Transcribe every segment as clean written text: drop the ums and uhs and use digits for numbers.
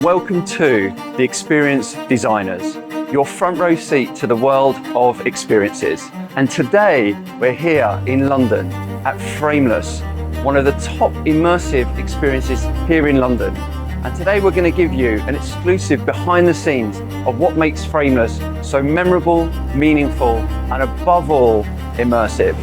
Welcome to The Experience Designers, your front row seat to the world of experiences. And today we're here in London at Frameless, one of the top immersive experiences here in London. And today we're going to give you an exclusive behind the scenes of what makes Frameless so memorable, meaningful, and above all, immersive.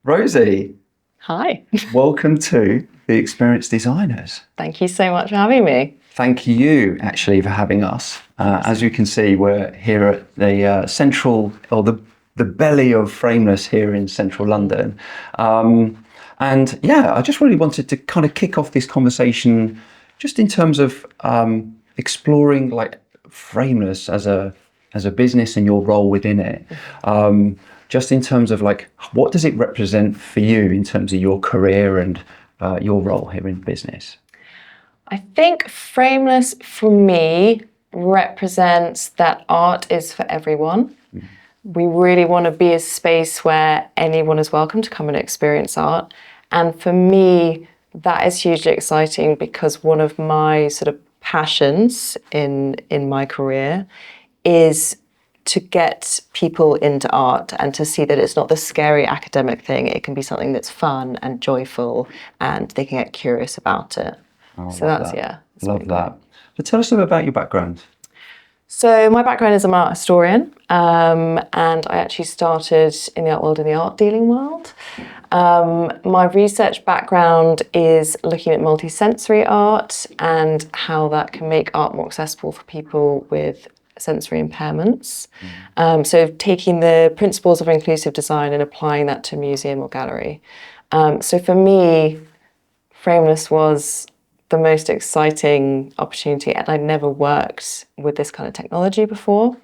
Rosie. Hi. Welcome to The Experience Designers. Thank you so much for having me. Thank you, actually, for having us. As you can see, we're here at the central, or the belly of Frameless here in central London. And yeah, I just really wanted to kind of kick off this conversation just in terms of exploring like Frameless as a business and your role within it. Just in terms of like, what does it represent for you in terms of your career and your role here in business? I think Frameless for me represents that art is for everyone. We really want to be a space where anyone is welcome to come and experience art. And for me, that is hugely exciting because one of my sort of passions in my career is to get people into art and to see that it's not the scary academic thing. It can be something that's fun and joyful and they can get curious about it. So that's, yeah. Love that. So tell us a bit about your background. So my background is I'm an art historian, and I actually started in the art world, in the art dealing world. My research background is looking at multisensory art and how that can make art more accessible for people with sensory impairments. So taking the principles of inclusive design and applying that to museum or gallery. So for me, Frameless was the most exciting opportunity, and I'd never worked with this kind of technology before.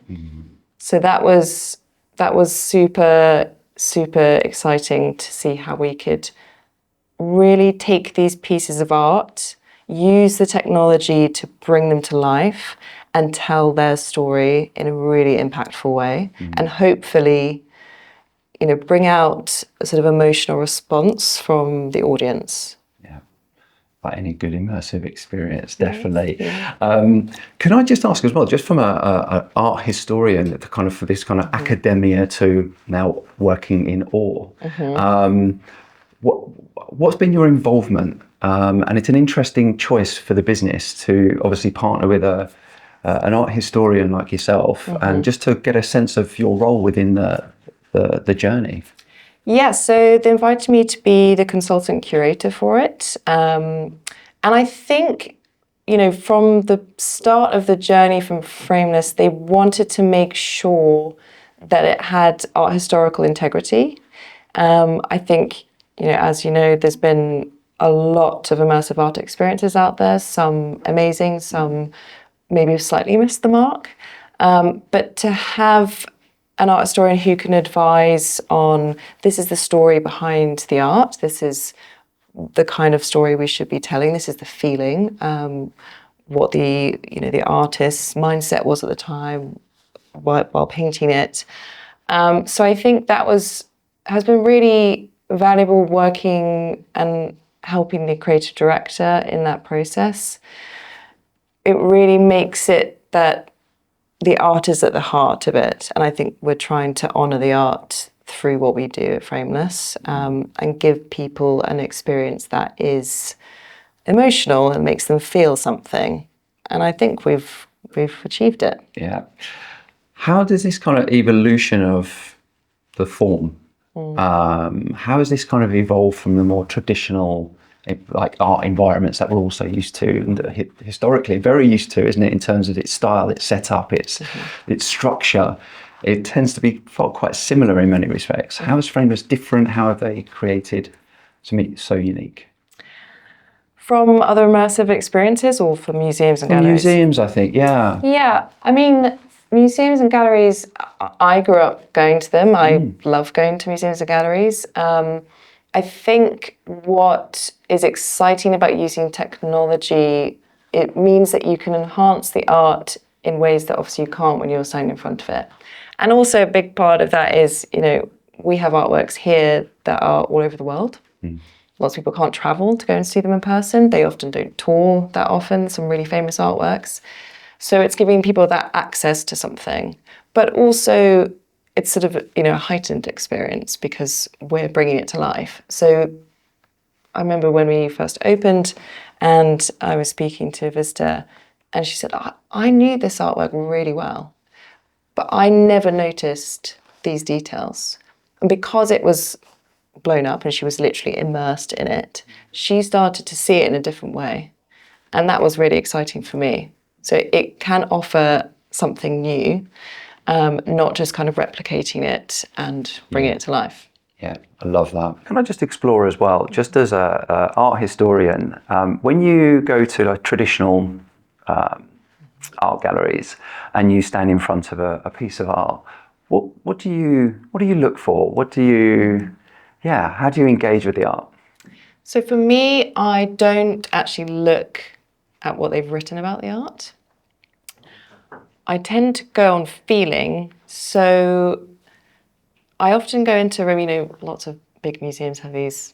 So that was super, super exciting to see how we could really take these pieces of art, use the technology to bring them to life and tell their story in a really impactful way, and hopefully, bring out a sort of emotional response from the audience. Yeah, like any good immersive experience, definitely. Yeah. Can I just ask as well, just from an art historian, kind of for this kind of academia to now working in awe, what's been your involvement? And it's an interesting choice for the business to obviously partner with an art historian like yourself, and just to get a sense of your role within the journey. Yeah, so they invited me to be the consultant curator for it. And I think, from the start of the journey from Frameless, they wanted to make sure that it had art historical integrity. I think, as you know, there's been a lot of immersive art experiences out there, some amazing, some maybe have slightly missed the mark. But to have an art historian who can advise on, this is the story behind the art, this is the kind of story we should be telling, this is the feeling, what the artist's mindset was at the time while painting it. So I think that has been really valuable, working and helping the creative director in that process. It really makes it that the art is at the heart of it. And I think we're trying to honour the art through what we do at Frameless, and give people an experience that is emotional and makes them feel something. And I think we've achieved it. Yeah. How does this kind of evolution of the form, how has this kind of evolved from the more traditional like art environments that we're also used to and historically very used to, isn't it, in terms of its style, its setup, its structure? It tends to be felt quite similar in many respects. How is Frameless different? How have they created something so unique? From other immersive experiences or for museums and galleries? Museums, I think, yeah. Yeah, I mean, museums and galleries, I grew up going to them. I love going to museums and galleries. I think what is exciting about using technology, it means that you can enhance the art in ways that obviously you can't when you're standing in front of it. And also a big part of that is, we have artworks here that are all over the world. Lots of people can't travel to go and see them in person. They often don't tour that often, some really famous artworks. So it's giving people that access to something. But also it's sort of, a heightened experience because we're bringing it to life. So I remember when we first opened and I was speaking to a visitor and she said, I knew this artwork really well, but I never noticed these details. And because it was blown up and she was literally immersed in it, she started to see it in a different way. And that was really exciting for me. So it can offer something new, not just kind of replicating it and bringing it to life. Yeah, I love that. Can I just explore as well, just as a art historian, when you go to like traditional art galleries and you stand in front of a piece of art, what do you look for? How do you engage with the art? So for me, I don't actually look at what they've written about the art. I tend to go on feeling. So I often go into a room, lots of big museums have these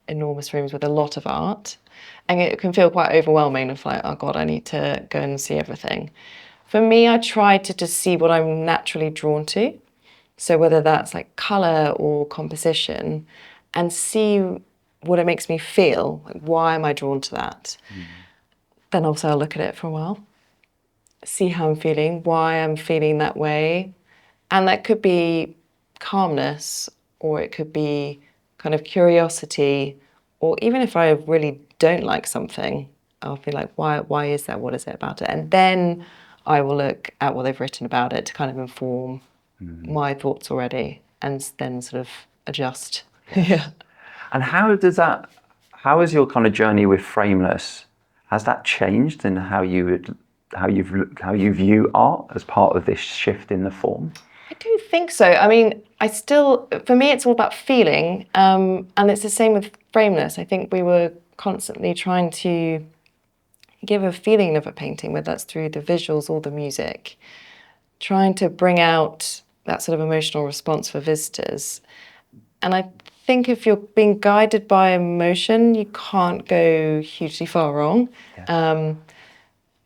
enormous rooms with a lot of art, and it can feel quite overwhelming of like, oh God, I need to go and see everything. For me, I try to just see what I'm naturally drawn to. So whether that's like colour or composition, and see what it makes me feel, like why am I drawn to that? Then also I'll look at it for a while, see how I'm feeling, why I'm feeling that way. And that could be calmness, or it could be kind of curiosity, or even if I really don't like something, I'll be like, why is that? What is it about it? And then I will look at what they've written about it to kind of inform my thoughts already, and then sort of adjust. Yeah. And how has your kind of journey with Frameless, has that changed in how you view art as part of this shift in the form? I do think so. I mean, for me, it's all about feeling. And it's the same with Frameless. I think we were constantly trying to give a feeling of a painting, whether that's through the visuals or the music, trying to bring out that sort of emotional response for visitors. And I think if you're being guided by emotion, you can't go hugely far wrong. Yeah.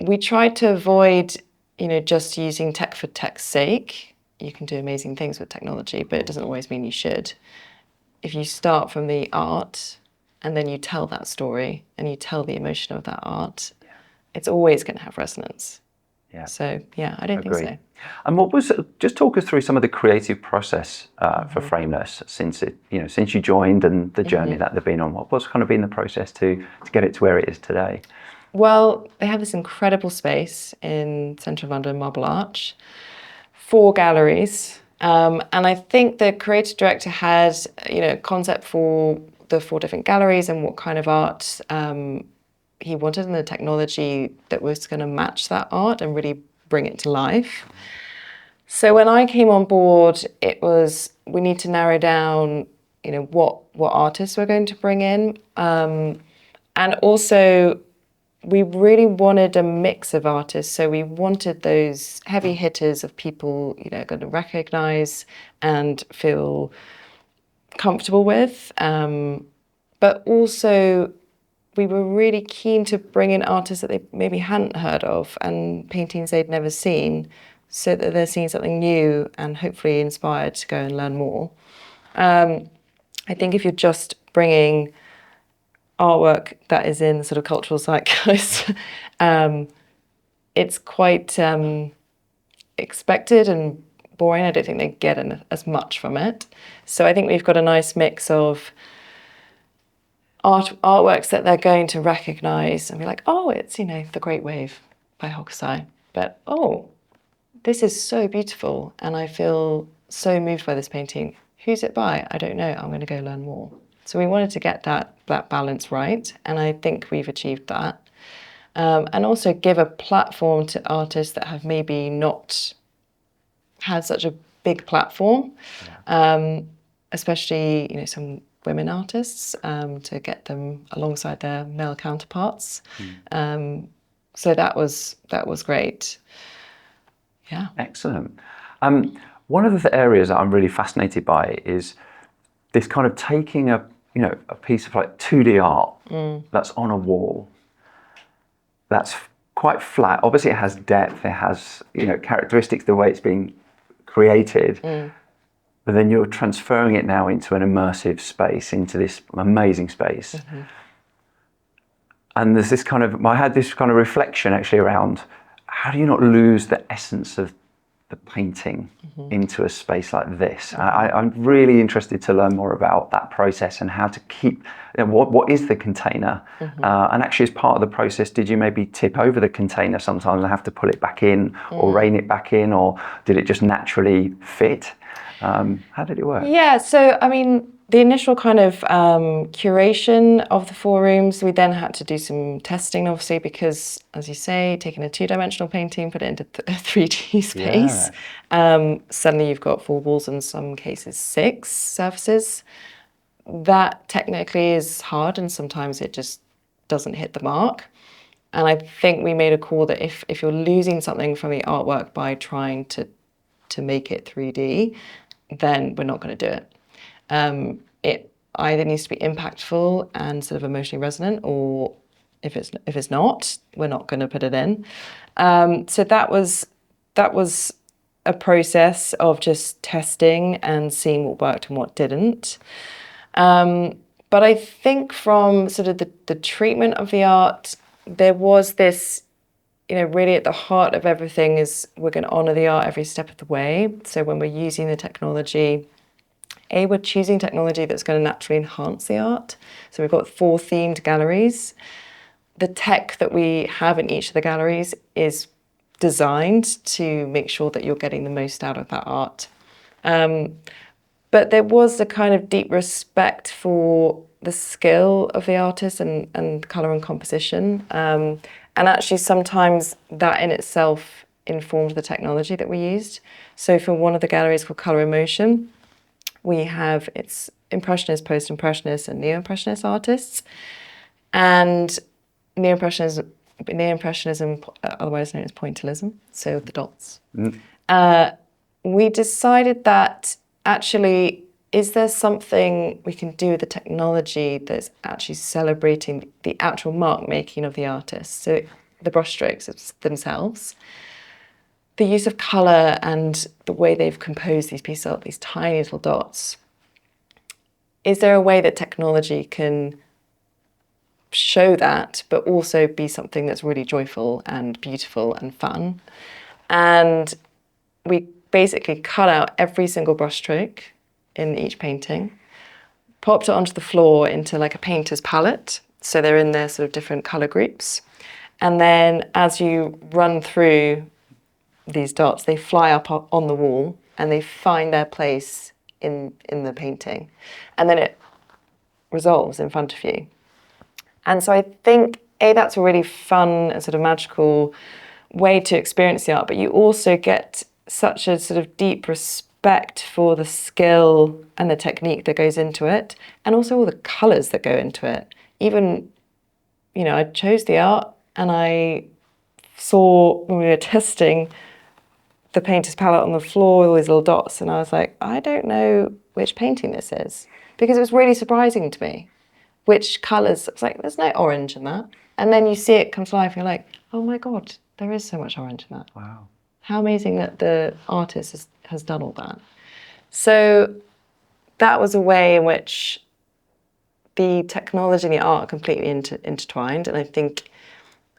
We tried to avoid, just using tech for tech's sake. You can do amazing things with technology, but it doesn't always mean you should. If you start from the art and then you tell that story and you tell the emotion of that art, it's always going to have resonance. Yeah. So, yeah, I don't think so. And just talk us through some of the creative process for Frameless since you joined and the journey that they've been on. What's kind of been the process to get it to where it is today? Well, they have this incredible space in central London, Marble Arch, 4 galleries. And I think the creative director had, a concept for the 4 different galleries and what kind of art he wanted and the technology that was going to match that art and really bring it to life. So when I came on board, it was, we need to narrow down, what artists we're going to bring in. And also, we really wanted a mix of artists. So we wanted those heavy hitters of people, going to recognise and feel comfortable with. But also, we were really keen to bring in artists that they maybe hadn't heard of and paintings they'd never seen, so that they're seeing something new and hopefully inspired to go and learn more. I think if you're just bringing artwork that is in sort of cultural zeitgeist, it's quite expected and boring. I don't think they get as much from it. So I think we've got a nice mix of artworks that they're going to recognise and be like, oh, it's, The Great Wave by Hokusai. But, oh, this is so beautiful and I feel so moved by this painting. Who's it by? I don't know. I'm going to go learn more. So we wanted to get that balance right, and I think we've achieved that. And also give a platform to artists that have maybe not had such a big platform, especially some women artists to get them alongside their male counterparts. So that was great. Yeah. Excellent. One of the areas that I'm really fascinated by is this kind of taking a piece of like 2D art that's on a wall, that's quite flat. Obviously, it has depth. It has characteristics the way it's being created. But then you're transferring it now into an immersive space, into this amazing space. And there's this I had this kind of reflection actually around how do you not lose the essence of the painting into a space like this? I'm really interested to learn more about that process and how to keep, what is the container? And actually as part of the process, did you maybe tip over the container sometimes and have to pull it back in or rein it back in, or did it just naturally fit? How did it work? Yeah, so I mean, the initial kind of curation of the 4 rooms, we then had to do some testing, obviously, because, as you say, taking a 2-dimensional painting, put it into a 3D space, suddenly you've got 4 walls, in some cases 6 surfaces. That technically is hard, and sometimes it just doesn't hit the mark. And I think we made a call that if you're losing something from the artwork by trying to make it 3D, then we're not going to do it. It either needs to be impactful and sort of emotionally resonant, or if it's not, we're not going to put it in. So that was a process of just testing and seeing what worked and what didn't. But I think from sort of the treatment of the art, there was this, really at the heart of everything is we're going to honour the art every step of the way. So when we're using the technology, we're choosing technology that's going to naturally enhance the art. So we've got 4 themed galleries. The tech that we have in each of the galleries is designed to make sure that you're getting the most out of that art. But there was a kind of deep respect for the skill of the artist and colour and composition. And actually sometimes that in itself informed the technology that we used. So for one of the galleries called Colour Emotion, we have its Impressionist, Post-Impressionist and Neo-Impressionist artists. And Neo-Impressionism, otherwise known as pointillism, so the dots. We decided that actually, is there something we can do with the technology that's actually celebrating the actual mark making of the artist? So the brushstrokes themselves, the use of colour and the way they've composed these pieces out, these tiny little dots. Is there a way that technology can show that, but also be something that's really joyful and beautiful and fun? And we basically cut out every single brushstroke in each painting, popped it onto the floor into like a painter's palette. So they're in their sort of different colour groups. And then as you run through these dots, they fly up on the wall and they find their place in the painting. And then it resolves in front of you. And so I think, that's a really fun and sort of magical way to experience the art, but you also get such a sort of deep respect for the skill and the technique that goes into it, and also all the colours that go into it. Even, I chose the art and I saw when we were testing the painter's palette on the floor with all these little dots, and I was like, I don't know which painting this is, because it was really surprising to me. Which colours, it's like, there's no orange in that. And then you see it come to life and you're like, oh my God, there is so much orange in that. Wow. How amazing that the artist has done all that. So that was a way in which the technology and the art are completely intertwined. And I think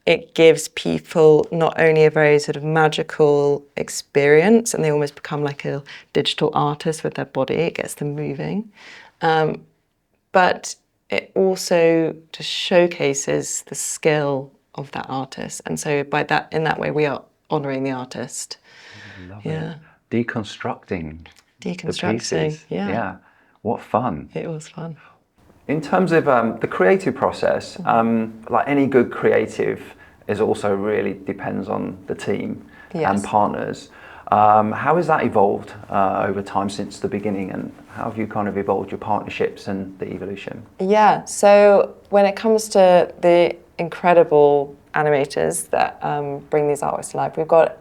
it gives people not only a very sort of magical experience, and they almost become like a digital artist with their body, it gets them moving, but it also just showcases the skill of that artist. And so in that way, we are honouring the artist. I love it. Deconstructing the pieces. Yeah. What fun. It was fun. In terms of the creative process, like any good creative, is also really depends on the team and partners. How has that evolved over time since the beginning, and how have you kind of evolved your partnerships and the evolution? Yeah, so when it comes to the incredible animators that bring these artworks to life, we've got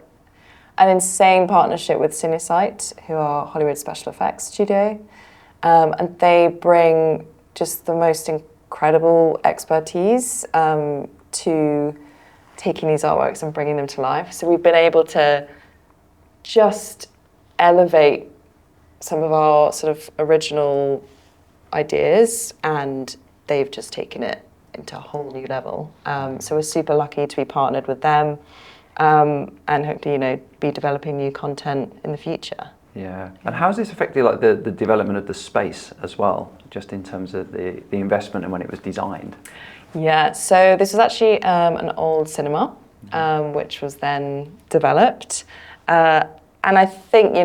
an insane partnership with Cinesight, who are Hollywood special effects studio, and they bring just the most incredible expertise to taking these artworks and bringing them to life. So we've been able to just elevate some of our sort of original ideas, and they've just taken it into a whole new level. So we're super lucky to be partnered with them, and hope to, be developing new content in the future. Yeah, and how has this affected like the development of the space as well, just in terms of the investment and when it was designed? Yeah, so this was actually an old cinema, which was then developed. And I think,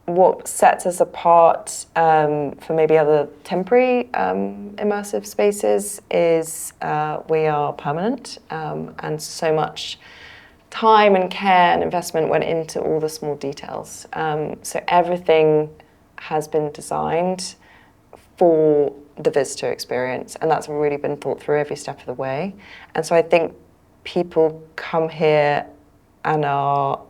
what sets us apart for maybe other temporary immersive spaces is we are permanent, and so much time and care and investment went into all the small details. So everything has been designed for the visitor experience, and that's really been thought through every step of the way. And so I think people come here and are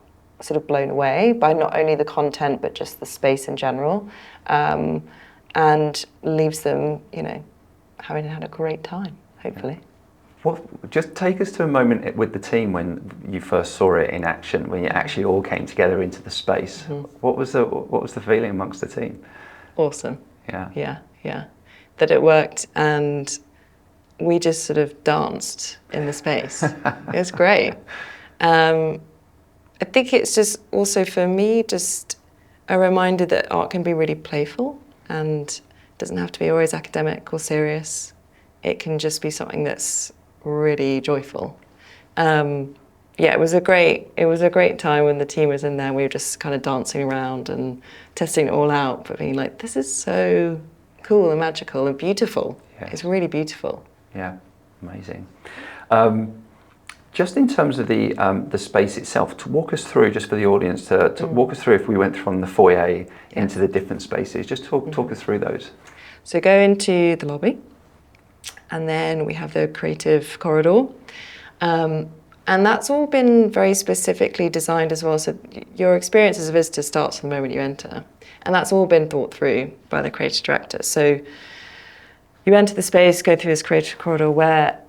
sort of blown away by not only the content but just the space in general, and leaves them, having had a great time, hopefully. Just take us to a moment with the team when you first saw it in action, when you actually all came together into the space. What was the feeling amongst the team? Awesome. Yeah. Yeah. That it worked, and we just sort of danced in the space. It was great. I think it's just also for me just a reminder that art can be really playful and doesn't have to be always academic or serious. It can just be something that's really joyful. It was a great time when the team was in there. We were just kind of dancing around and testing it all out, but being like, this is so cool and magical and beautiful. Yeah. It's really beautiful. Yeah, amazing. Just in terms of the space itself, to walk us through, just for the audience, to walk us through if we went from the foyer into the different spaces, just talk us through those. So go into the lobby, and then we have the creative corridor. And that's all been very specifically designed as well. So your experience as a visitor starts from the moment you enter. And that's all been thought through by the creative director. So you enter the space, go through this creative corridor where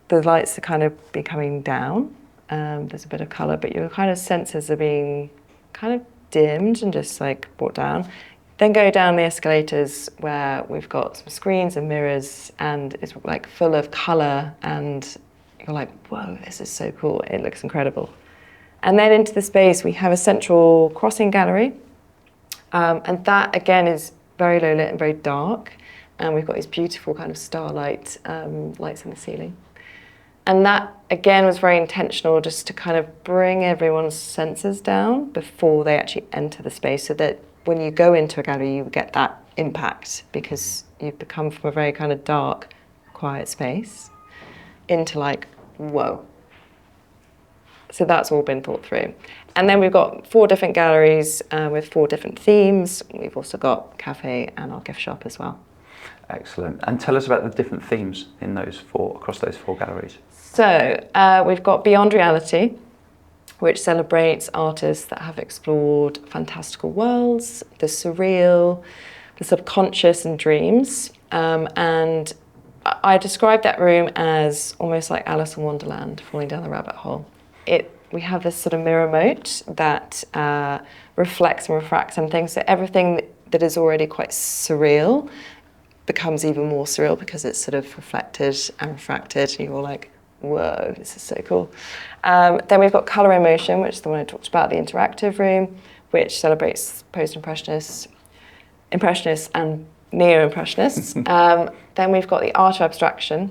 the lights are kind of be coming down. There's a bit of colour, but your kind of senses are being kind of dimmed and just like brought down. Then go down the escalators where we've got some screens and mirrors, and it's like full of colour, and you're like, whoa, this is so cool. It looks incredible. And then into the space, we have a central crossing gallery. And that, again, is very low lit and very dark. And we've got these beautiful kind of starlight lights in the ceiling. And that, again, was very intentional, just to kind of bring everyone's senses down before they actually enter the space, so that when you go into a gallery, you get that impact, because you've become from a very kind of dark, quiet space into like, whoa. So that's all been thought through. And then we've got 4 different galleries with 4 different themes. We've also got cafe and our gift shop as well. Excellent. And tell us about the different themes in those 4, across those 4 galleries. So we've got Beyond Reality, which celebrates artists that have explored fantastical worlds, the surreal, the subconscious and dreams. And I describe that room as almost like Alice in Wonderland, falling down the rabbit hole. We have this sort of mirror moat that reflects and refracts on things. So everything that is already quite surreal becomes even more surreal because it's sort of reflected and refracted. And you're like, whoa, this is so cool. Then we've got Colour in Motion, which is the one I talked about, the interactive room, which celebrates post-impressionists, impressionists and neo-impressionists. Then we've got the Art of Abstraction,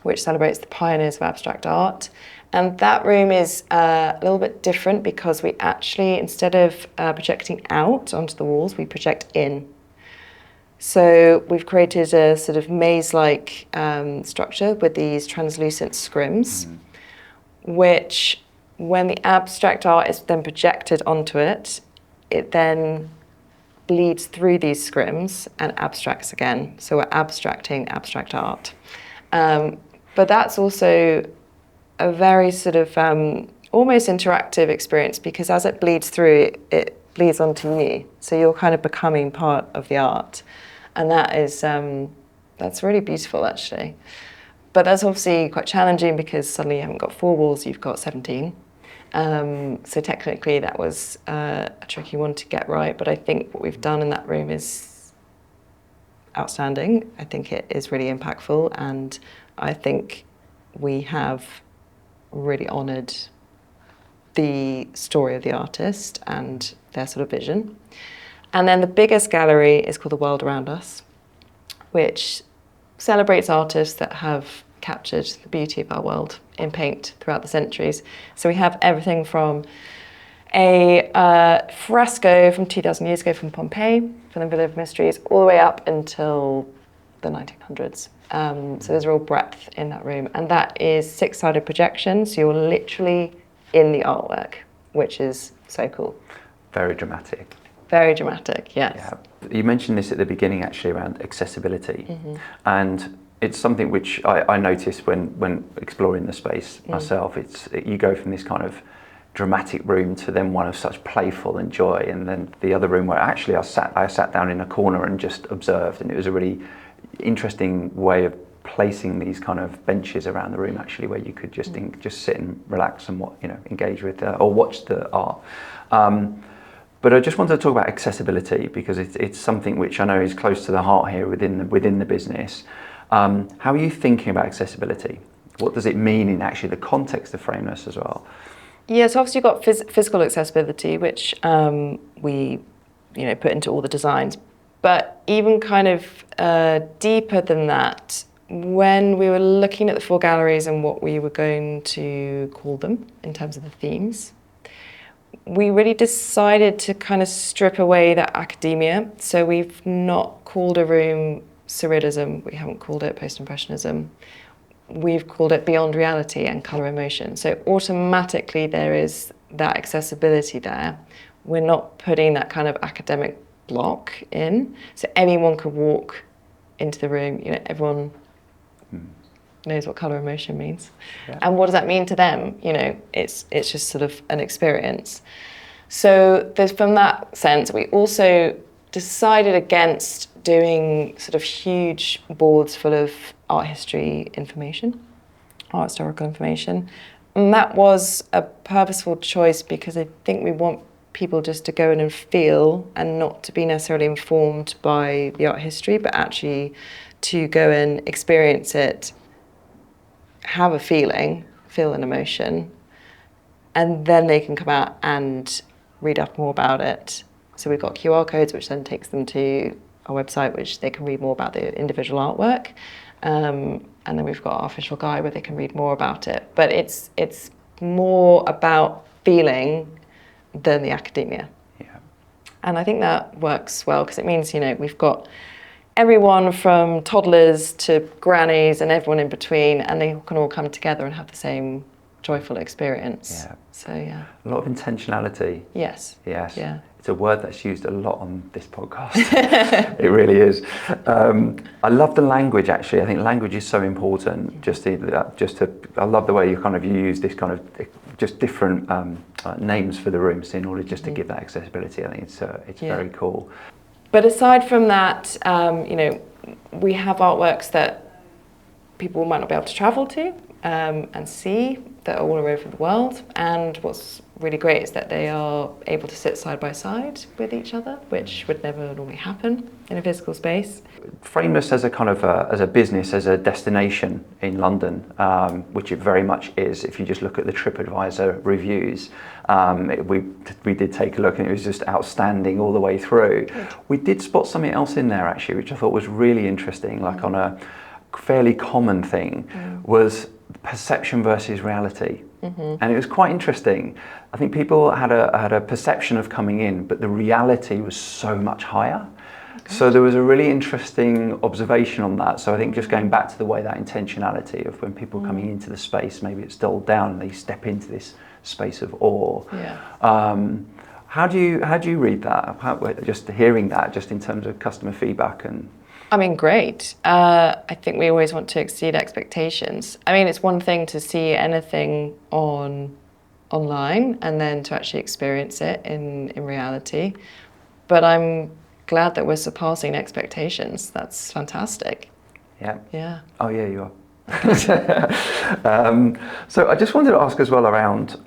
which celebrates the pioneers of abstract art. And that room is a little bit different because we actually, instead of projecting out onto the walls, we project in. So we've created a sort of maze-like structure with these translucent scrims, which when the abstract art is then projected onto it, it then bleeds through these scrims and abstracts again. So we're abstracting abstract art. But that's also a very sort of almost interactive experience, because as it bleeds through, it bleeds onto you. So you're kind of becoming part of the art. And that is, that's really beautiful, actually. But that's obviously quite challenging, because suddenly you haven't got 4 walls, you've got 17. So technically that was a tricky one to get right, but I think what we've done in that room is outstanding. I think it is really impactful, and I think we have really honoured the story of the artist and their sort of vision. And then the biggest gallery is called The World Around Us, which celebrates artists that have captured the beauty of our world in paint throughout the centuries. So we have everything from a fresco from 2,000 years ago from Pompeii, from the Villa of Mysteries, all the way up until the 1900s. So there's a real breadth in that room. And that is 6-sided projection, so you're literally in the artwork, which is so cool. Very dramatic. Very dramatic, yes. Yeah. You mentioned this at the beginning, actually, around accessibility. And it's something which I noticed when exploring the space myself. You go from this kind of dramatic room to then one of such playful and joy, and then the other room where actually I sat down in a corner and just observed, and it was a really interesting way of placing these kind of benches around the room, actually, where you could just sit and relax and engage with or watch the art. But I just wanted to talk about accessibility, because it's something which I know is close to the heart here within the business. How are you thinking about accessibility? What does it mean in actually the context of Frameless as well? Yeah, so obviously you've got physical accessibility, which we put into all the designs. But even kind of deeper than that, when we were looking at the 4 galleries and what we were going to call them in terms of the themes, we really decided to kind of strip away that academia. So we've not called a room surrealism, we haven't called it post-impressionism, we've called it beyond reality and colour emotion. So automatically there is that accessibility there. We're not putting that kind of academic block in, so anyone could walk into the room. Everyone knows what colour emotion means. Yeah. And what does that mean to them? It's just sort of an experience. So from that sense, we also decided against doing sort of huge boards full of art history information, art historical information. And that was a purposeful choice, because I think we want people just to go in and feel, and not to be necessarily informed by the art history, but actually to go and experience it, have a feeling, feel an emotion, and then they can come out and read up more about it. So we've got QR codes, which then takes them to our website, which they can read more about the individual artwork. And then we've got our official guide where they can read more about it. But it's more about feeling than the academia. Yeah. And I think that works well, because it means, we've got everyone from toddlers to grannies and everyone in between, and they can all come together and have the same joyful experience. Yeah. So, yeah. A lot of intentionality. Yes. Yes. Yeah. It's a word that's used a lot on this podcast. It really is. I love the language, actually. I think language is so important. I love the way you use this kind of just different names for the rooms in order just to give that accessibility. I think it's very cool. But aside from that, we have artworks that people might not be able to travel to and see, that are all over the world. And what's really great is that they are able to sit side by side with each other, which would never normally happen in a physical space. Frameless as a kind of as a business, as a destination in London, which it very much is. If you just look at the TripAdvisor reviews, we did take a look, and it was just outstanding all the way through. Good. We did spot something else in there, actually, which I thought was really interesting, like on a fairly common thing, was perception versus reality. And it was quite interesting. I think people had a perception of coming in, but the reality was so much higher. Okay. So there was a really interesting observation on that. So I think just going back to the way that intentionality of when people are coming into the space, maybe it's dulled down and they step into this space of awe. Yeah. How do you read that? Just hearing that, just in terms of customer feedback and. I mean, great. I think we always want to exceed expectations. I mean, it's one thing to see anything online and then to actually experience it in reality. But I'm glad that we're surpassing expectations. That's fantastic. Yeah. Yeah. Oh yeah, you are. So I just wanted to ask as well around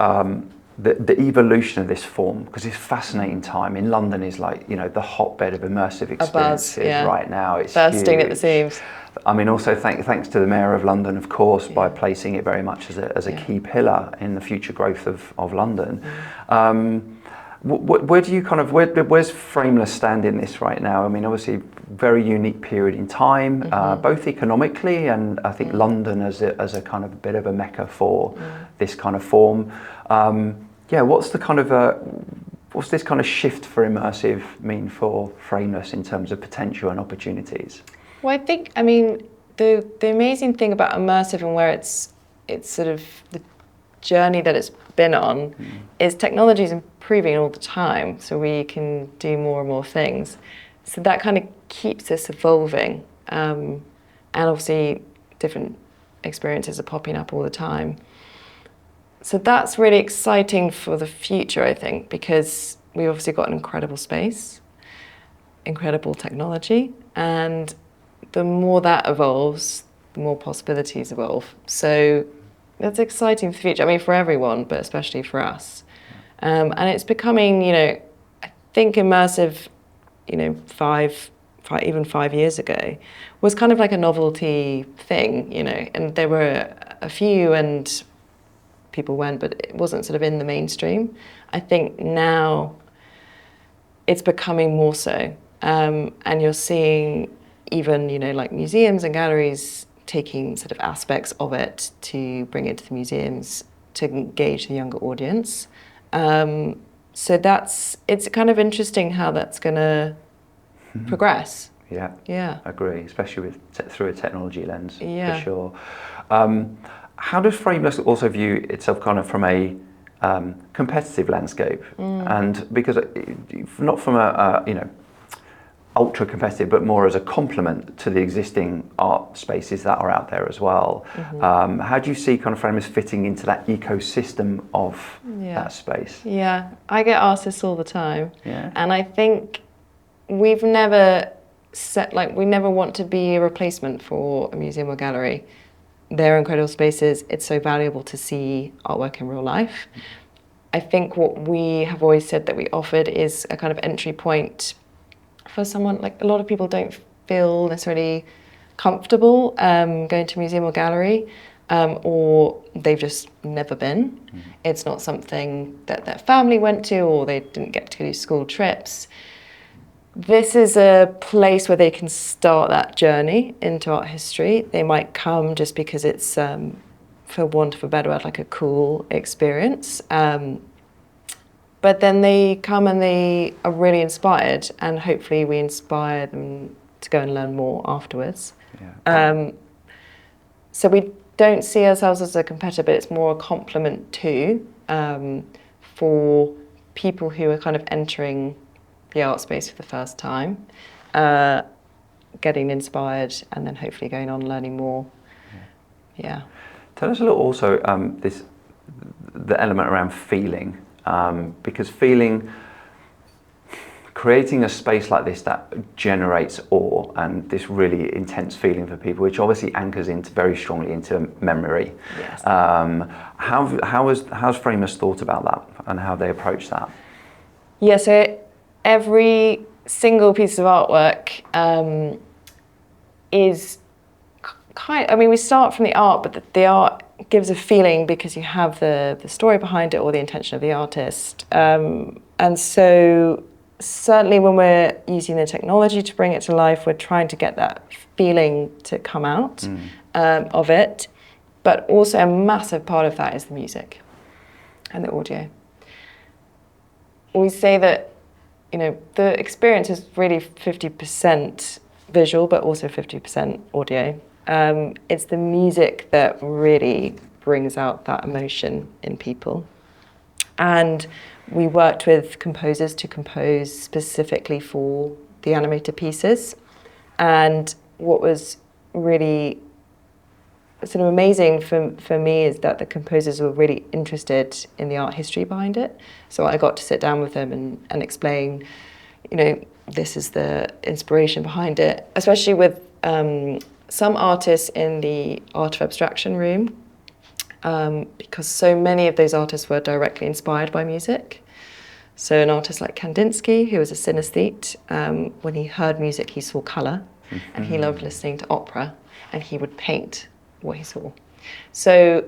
the evolution of this form, because it's a fascinating time. In London is like, you know, the hotbed of immersive experiences right now. It's bursting huge. at the seams. I mean, also thanks to the Mayor of London, of course, by placing it very much as a key pillar in the future growth of London. Where do you where's Frameless stand in this right now? I mean, obviously, very unique period in time, both economically and I think London as a kind of a bit of a mecca for this kind of form. What's this kind of shift for immersive mean for Frameless in terms of potential and opportunities? Well, I think, I mean, the amazing thing about immersive and where it's sort of the journey that it's been on is technology is improving all the time, so we can do more and more things. So that kind of keeps us evolving, and obviously different experiences are popping up all the time. So that's really exciting for the future, I think, because we've obviously got an incredible space, incredible technology, and the more that evolves, the more possibilities evolve. So that's exciting for the future. I mean, for everyone, but especially for us. And it's becoming, you know, I think immersive, you know, even 5 years ago, was kind of like a novelty thing, you know, and there were a few and people went, but it wasn't sort of in the mainstream. I think now it's becoming more so. And you're seeing even, you know, like museums and galleries taking sort of aspects of it to bring it to the museums to engage the younger audience. So it's kind of interesting how that's going to progress. Yeah, Yeah, agree, especially through a technology lens, yeah. for sure. How does Frameless also view itself kind of from a competitive landscape? And because not from a you know, ultra competitive, but more as a complement to the existing art spaces that are out there as well. How do you see kind of Frameless fitting into that ecosystem of that space? Yeah, I get asked this all the time. Yeah. And I think we've never we never want to be a replacement for a museum or gallery. They're incredible spaces. It's so valuable to see artwork in real life. I think what we have always said that we offered is a kind of entry point for someone, like a lot of people don't feel necessarily comfortable going to a museum or gallery, or they've just never been. It's not something that their family went to, or they didn't get to do school trips. This is a place where they can start that journey into art history. They might come just because it's, for want of a better word, like a cool experience. But then they come and they are really inspired, and hopefully we inspire them to go and learn more afterwards. Yeah. So we don't see ourselves as a competitor, but it's more a complement to, for people who are kind of entering the art space for the first time, getting inspired, and then hopefully going on learning more. Yeah. Tell us a little also the element around feeling. Because creating a space like this that generates awe and this really intense feeling for people, which obviously anchors very strongly into memory. Yes. How's Frameless thought about that and how they approach that? Yeah, so every single piece of artwork is I mean, we start from the art, but the art gives a feeling because you have the story behind it or the intention of the artist. And so certainly when we're using the technology to bring it to life, we're trying to get that feeling to come out of it. But also a massive part of that is the music and the audio. We say that, you know, the experience is really 50% visual, but also 50% audio. It's the music that really brings out that emotion in people. And we worked with composers to compose specifically for the animated pieces. And what was really sort of amazing for me is that the composers were really interested in the art history behind it. So I got to sit down with them and explain, you know, this is the inspiration behind it, especially with some artists in the art of abstraction room, because so many of those artists were directly inspired by music. So an artist like Kandinsky, who was a synesthete, when he heard music, he saw colour, and he loved listening to opera, and he would paint what he saw. So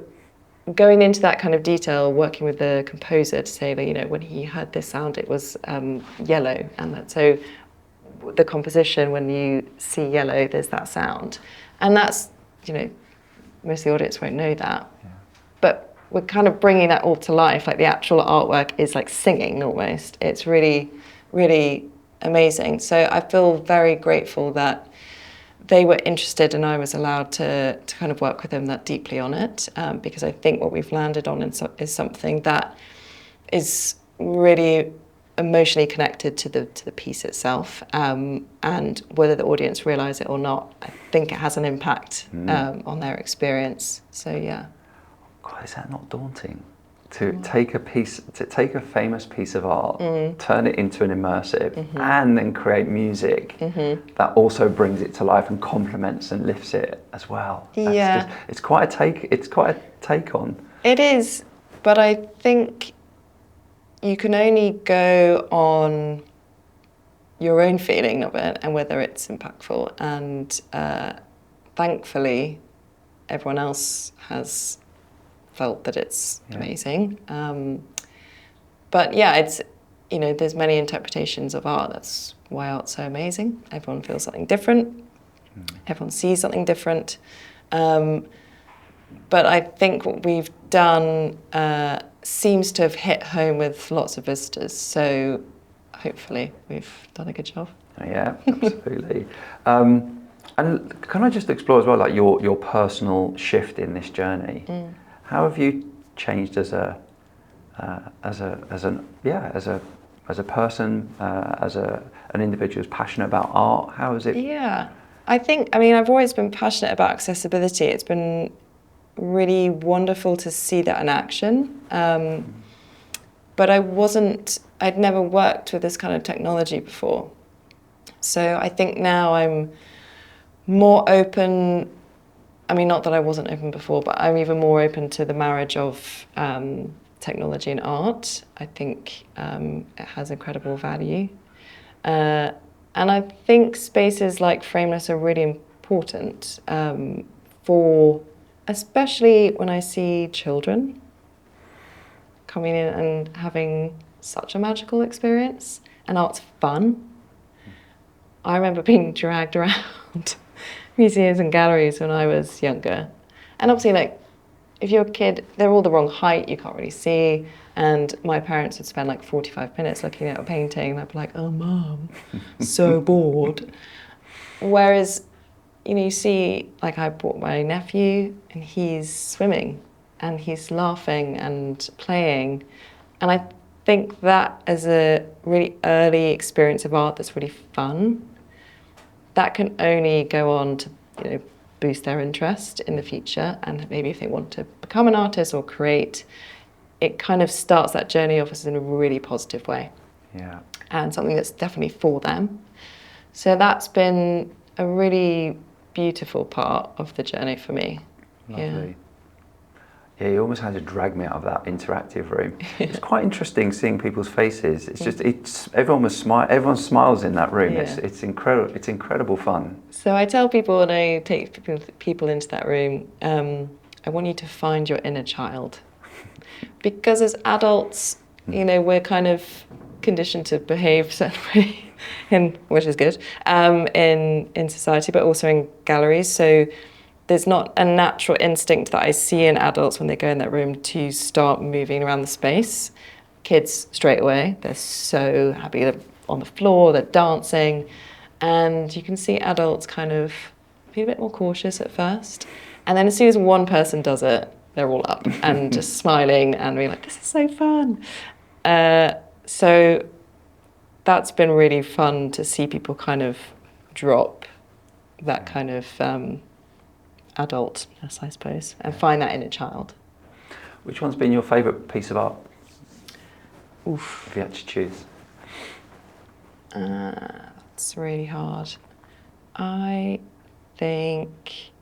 going into that kind of detail, working with the composer to say that, you know, when he heard this sound, it was yellow, and that so the composition, when you see yellow, there's that sound. And that's, you know, most of the audience won't know that. Yeah. But we're kind of bringing that all to life, like the actual artwork is like singing almost. It's really, really amazing. So I feel very grateful that they were interested and I was allowed to kind of work with them that deeply on it, because I think what we've landed on is something that is really emotionally connected to the piece itself, and whether the audience realise it or not, I think it has an impact on their experience. So yeah. God, is that not daunting? To take a famous piece of art, turn it into an immersive, and then create music that also brings it to life and complements and lifts it as well. It's quite a take on. It is, but I think you can only go on your own feeling of it and whether it's impactful. And thankfully, everyone else has felt that it's amazing. But yeah, it's, you know, there's many interpretations of art. That's why art's so amazing. Everyone feels something different. Everyone sees something different. But I think what we've done seems to have hit home with lots of visitors. So hopefully we've done a good job. Yeah, absolutely. And can I just explore as well, like your personal shift in this journey? How have you changed as a person, as an individual who's passionate about art? How is it? Yeah, I think, I mean, I've always been passionate about accessibility. It's been really wonderful to see that in action. But I'd never worked with this kind of technology before. So I think now I'm more open. I mean, not that I wasn't open before, but I'm even more open to the marriage of technology and art. I think it has incredible value. And I think spaces like Frameless are really important for, especially when I see children coming in and having such a magical experience, and art's fun. I remember being dragged around museums and galleries when I was younger. And obviously, like, if you're a kid, they're all the wrong height, you can't really see. And my parents would spend like 45 minutes looking at a painting, and I'd be like, oh, Mum, so bored. Whereas, you know, you see, like, I brought my nephew, and he's swimming, and he's laughing and playing. And I think that as a really early experience of art that's really fun, that can only go on to, you know, boost their interest in the future. And maybe if they want to become an artist or create, it kind of starts that journey off in a really positive way. Yeah. And something that's definitely for them. So that's been a really beautiful part of the journey for me. Lovely. Yeah, you almost had to drag me out of that interactive room. It's quite interesting seeing people's faces. It's just, everyone smiles in that room. Yeah. It's incredible. It's incredible fun. So I tell people when I take people into that room, I want you to find your inner child. Because as adults, you know, we're kind of conditioned to behave a certain way, which is good, in society, but also in galleries. So there's not a natural instinct that I see in adults when they go in that room to start moving around the space. Kids, straight away, they're so happy. They're on the floor, they're dancing. And you can see adults kind of be a bit more cautious at first. And then as soon as one person does it, they're all up and just smiling and being like, this is so fun. So that's been really fun to see people kind of drop that kind of adultness, I suppose, and find that in a child. Which one's been your favourite piece of art? Oof. If you had to choose. It's really hard. I think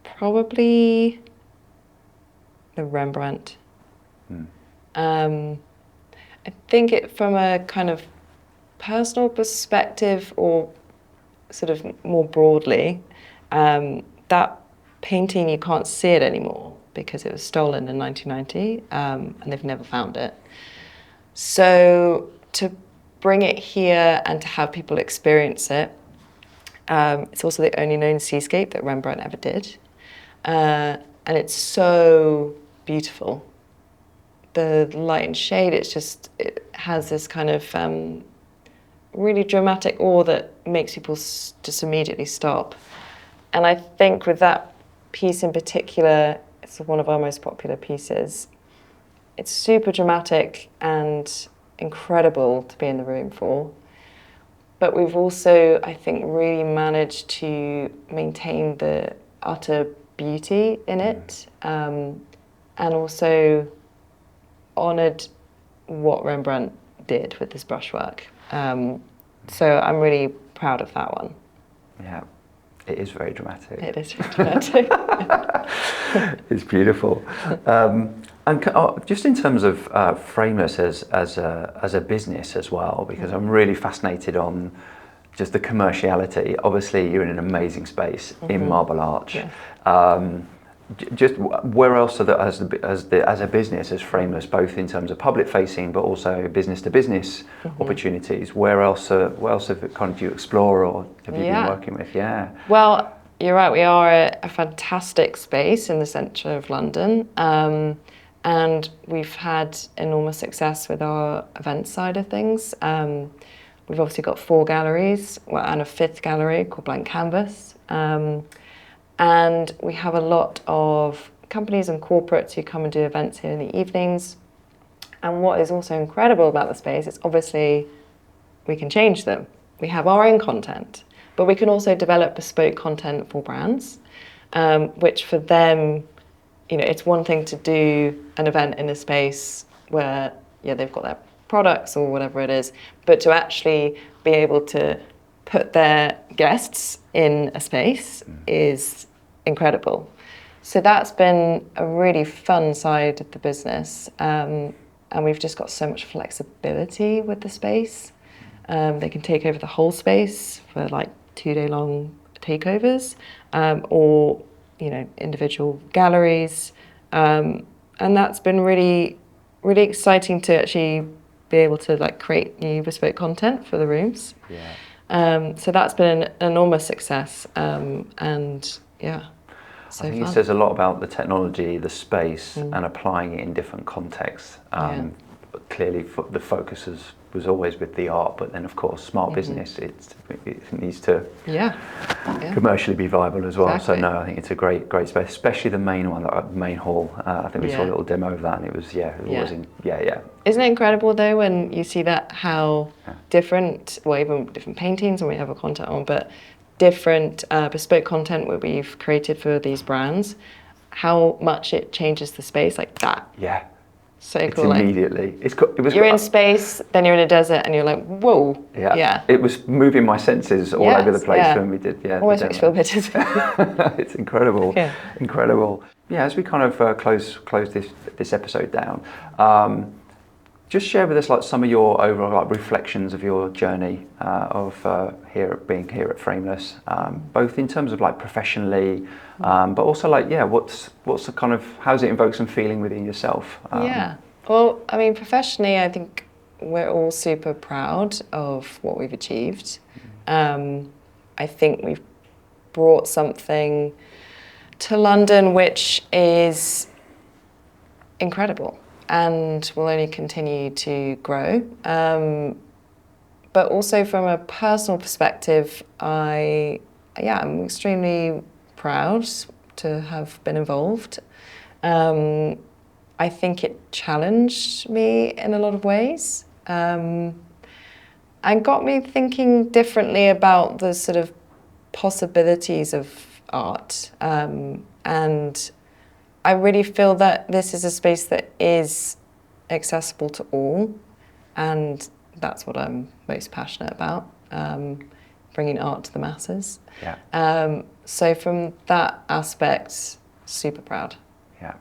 probably the Rembrandt. I think it from a kind of personal perspective, or sort of more broadly, that painting, you can't see it anymore because it was stolen in 1990, and they've never found it. So to bring it here and to have people experience it, it's also the only known seascape that Rembrandt ever did. And it's so beautiful. The light and shade, it has this kind of really dramatic awe that makes people just immediately stop. And I think with that piece in particular, it's one of our most popular pieces. It's super dramatic and incredible to be in the room for. But we've also, I think, really managed to maintain the utter beauty in it, and also honoured what Rembrandt did with this brushwork. So I'm really proud of that one. Yeah, it is very dramatic. It is very dramatic. It's beautiful. And just in terms of Frameless as a business as well, because I'm really fascinated on just the commerciality. Obviously, you're in an amazing space in Marble Arch. Yeah. Just where else as a business, as Frameless, both in terms of public facing but also business to business opportunities, where else have you explore or have you been working with? Yeah. Well, you're right. We are a fantastic space in the centre of London, and we've had enormous success with our event side of things. We've obviously got 4 galleries, and a 5th gallery called Blank Canvas. And we have a lot of companies and corporates who come and do events here in the evenings. And what is also incredible about the space is obviously we can change them. We have our own content, but we can also develop bespoke content for brands, which for them, it's one thing to do an event in a space where, they've got their products or whatever it is, but to actually be able to put their guests in a space is incredible. So that's been a really fun side of the business, and we've just got so much flexibility with the space. They can take over the whole space for like 2-day-long takeovers, or individual galleries, and that's been really, really exciting to actually be able to like create new bespoke content for the rooms. Yeah. So that's been an enormous success, and yeah. So I think fun. it says a lot about the technology, the space, and applying it in different contexts. But clearly, the focus was always with the art, but then of course, smart business, it needs to commercially be viable as well. Exactly. So no, I think it's a great space, especially the main one, the main hall. I think we saw a little demo of that, and it was Isn't it incredible though when you see that how different, well, even different paintings, and we have a content on, but different bespoke content that we've created for these brands, how much it changes the space like that. Yeah. So it's cool. Immediately. You're in space, then you're in a desert, and you're like, whoa. Yeah. It was moving my senses all over the place when we did. Yeah. Almost makes you feel a bit dizzy. It's incredible. Yeah. Incredible. Yeah. As we kind of close this episode down, just share with us like some of your overall like reflections of your journey of being here at Frameless, both in terms of like professionally, but also like what's the kind of, how does it invoke some feeling within yourself? Well, I mean, professionally, I think we're all super proud of what we've achieved. I think we've brought something to London which is incredible and will only continue to grow. But also from a personal perspective, I'm extremely proud to have been involved. I think it challenged me in a lot of ways, and got me thinking differently about the sort of possibilities of art. And I really feel that this is a space that is accessible to all, and that's what I'm most passionate about, bringing art to the masses. Yeah. So from that aspect, super proud. Yeah.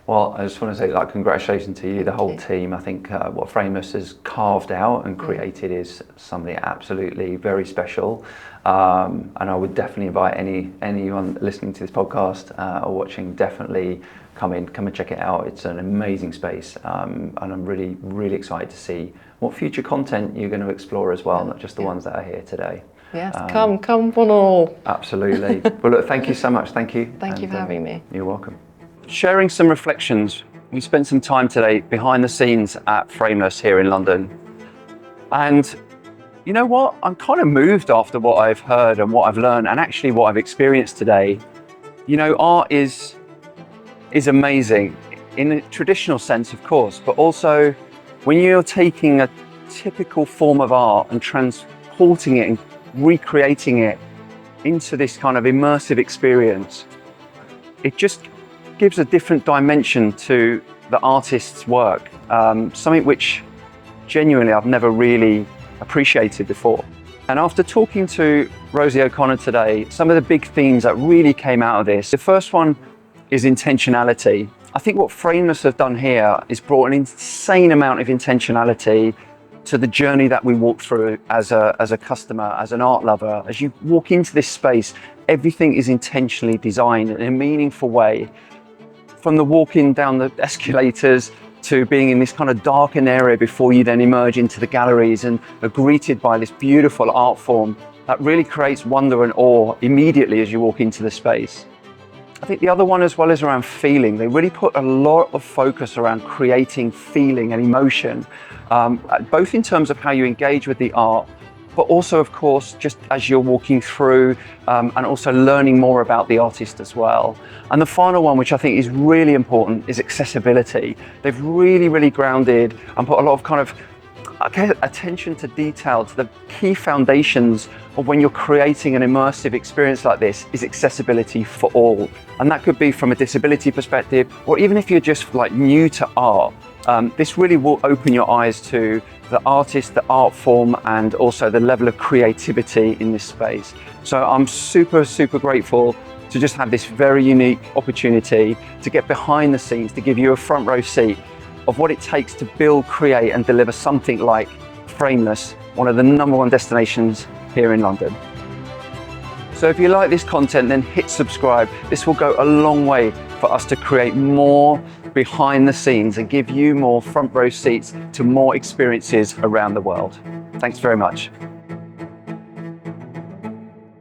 Well, I just want to say, like, congratulations to you, the whole team. I think what Frameless has carved out and created is something absolutely very special. And I would definitely invite anyone listening to this podcast or watching, definitely come and check it out. It's an amazing space, and I'm really, really excited to see what future content you're going to explore as well, not just the ones that are here today. Yes, come one and all. Absolutely. Well, look, thank you so much. Thank you. Thank you for having me. You're welcome. Sharing some reflections. We spent some time today behind the scenes at Frameless here in London. And you know what? I'm kind of moved after what I've heard and what I've learned, and actually what I've experienced today. You know, art is amazing in a traditional sense, of course, but also when you're taking a typical form of art and transporting it and recreating it into this kind of immersive experience, it just gives a different dimension to the artist's work, something which genuinely I've never really appreciated before. And after talking to Rosie O'Connor today, some of the big themes that really came out of this, the first one is intentionality. I think what Frameless have done here is brought an insane amount of intentionality to the journey that we walk through as a customer, as an art lover. As you walk into this space, everything is intentionally designed in a meaningful way. From the walking down the escalators to being in this kind of darkened area before you then emerge into the galleries and are greeted by this beautiful art form that really creates wonder and awe immediately as you walk into the space. I think the other one as well is around feeling. They really put a lot of focus around creating feeling and emotion, both in terms of how you engage with the art, but also, of course, just as you're walking through and also learning more about the artist as well. And the final one, which I think is really important, is accessibility. They've really, really grounded and put a lot of kind of attention to detail to the key foundations of when you're creating an immersive experience like this is accessibility for all. And that could be from a disability perspective, or even if you're just like new to art, this really will open your eyes to the artist, the art form, and also the level of creativity in this space. So I'm super, super grateful to just have this very unique opportunity to get behind the scenes, to give you a front row seat of what it takes to build, create, and deliver something like Frameless, one of the #1 destinations here in London. So if you like this content, then hit subscribe. This will go a long way for us to create more behind the scenes and give you more front row seats to more experiences around the world. Thanks very much.